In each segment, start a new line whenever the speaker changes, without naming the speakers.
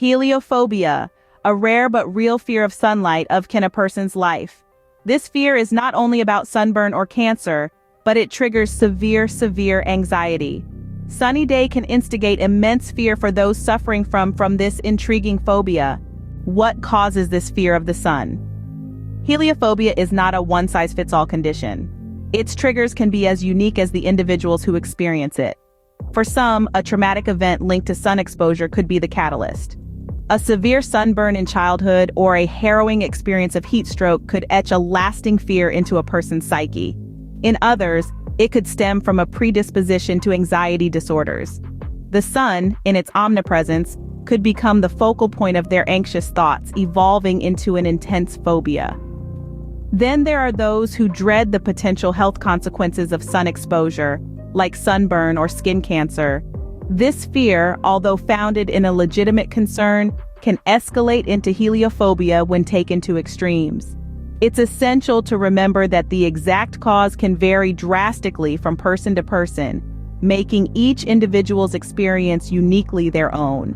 Heliophobia, a rare but real fear of sunlight can a person's life. This fear is not only about sunburn or cancer, but it triggers severe anxiety. Sunny day can instigate immense fear for those suffering from this intriguing phobia. What causes this fear of the sun? Heliophobia is not a one-size-fits-all condition. Its triggers can be as unique as the individuals who experience it. For some, a traumatic event linked to sun exposure could be the catalyst. A severe sunburn in childhood or a harrowing experience of heat stroke could etch a lasting fear into a person's psyche. In others, it could stem from a predisposition to anxiety disorders. The sun, in its omnipresence, could become the focal point of their anxious thoughts, evolving into an intense phobia. Then there are those who dread the potential health consequences of sun exposure, like sunburn or skin cancer. This fear, although founded in a legitimate concern, can escalate into heliophobia when taken to extremes. It's essential to remember that the exact cause can vary drastically from person to person, making each individual's experience uniquely their own.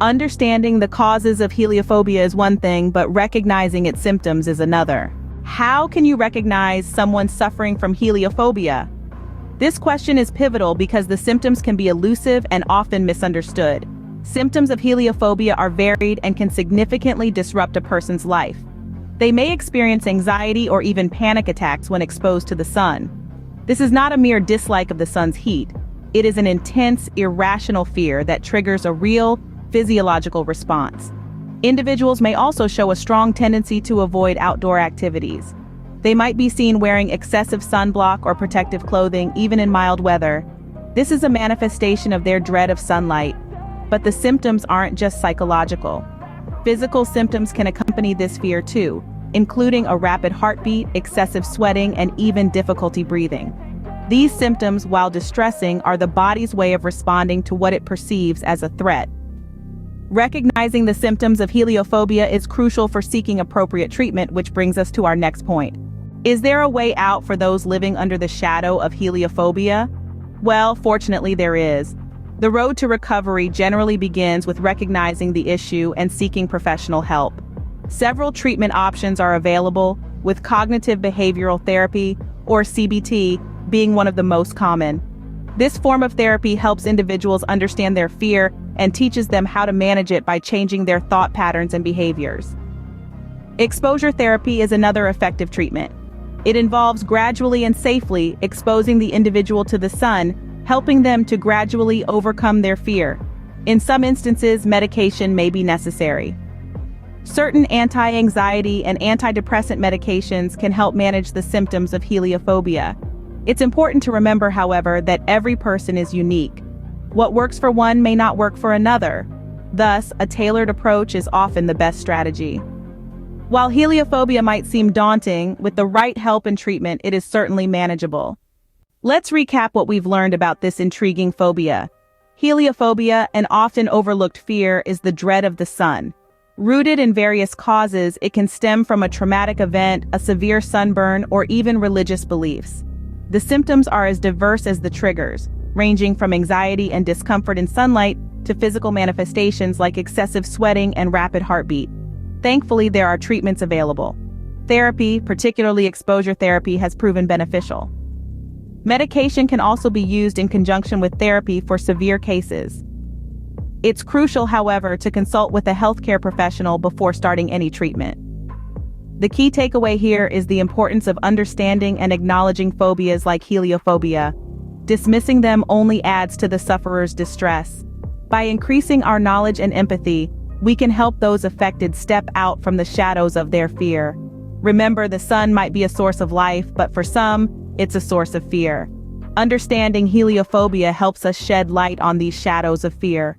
Understanding the causes of heliophobia is one thing, but recognizing its symptoms is another. How can you recognize someone suffering from heliophobia? This question is pivotal because the symptoms can be elusive and often misunderstood. Symptoms of heliophobia are varied and can significantly disrupt a person's life. They may experience anxiety or even panic attacks when exposed to the sun. This is not a mere dislike of the sun's heat. It is an intense, irrational fear that triggers a real, physiological response. Individuals may also show a strong tendency to avoid outdoor activities. They might be seen wearing excessive sunblock or protective clothing even in mild weather. This is a manifestation of their dread of sunlight. But the symptoms aren't just psychological. Physical symptoms can accompany this fear too, including a rapid heartbeat, excessive sweating, and even difficulty breathing. These symptoms, while distressing, are the body's way of responding to what it perceives as a threat. Recognizing the symptoms of heliophobia is crucial for seeking appropriate treatment, which brings us to our next point. Is there a way out for those living under the shadow of heliophobia? Well, fortunately there is. The road to recovery generally begins with recognizing the issue and seeking professional help. Several treatment options are available, with cognitive behavioral therapy, or CBT, being one of the most common. This form of therapy helps individuals understand their fear and teaches them how to manage it by changing their thought patterns and behaviors. Exposure therapy is another effective treatment. It involves gradually and safely exposing the individual to the sun, helping them to gradually overcome their fear. In some instances, medication may be necessary. Certain anti-anxiety and antidepressant medications can help manage the symptoms of heliophobia. It's important to remember, however, that every person is unique. What works for one may not work for another. Thus, a tailored approach is often the best strategy. While heliophobia might seem daunting, with the right help and treatment, it is certainly manageable. Let's recap what we've learned about this intriguing phobia. Heliophobia, an often overlooked fear, is the dread of the sun. Rooted in various causes, it can stem from a traumatic event, a severe sunburn, or even religious beliefs. The symptoms are as diverse as the triggers, ranging from anxiety and discomfort in sunlight to physical manifestations like excessive sweating and rapid heartbeat. Thankfully, there are treatments available. Therapy, particularly exposure therapy, has proven beneficial. Medication can also be used in conjunction with therapy for severe cases. It's crucial, however, to consult with a healthcare professional before starting any treatment. The key takeaway here is the importance of understanding and acknowledging phobias like heliophobia. Dismissing them only adds to the sufferer's distress. By increasing our knowledge and empathy, we can help those affected step out from the shadows of their fear. Remember, the sun might be a source of life, but for some, it's a source of fear. Understanding heliophobia helps us shed light on these shadows of fear.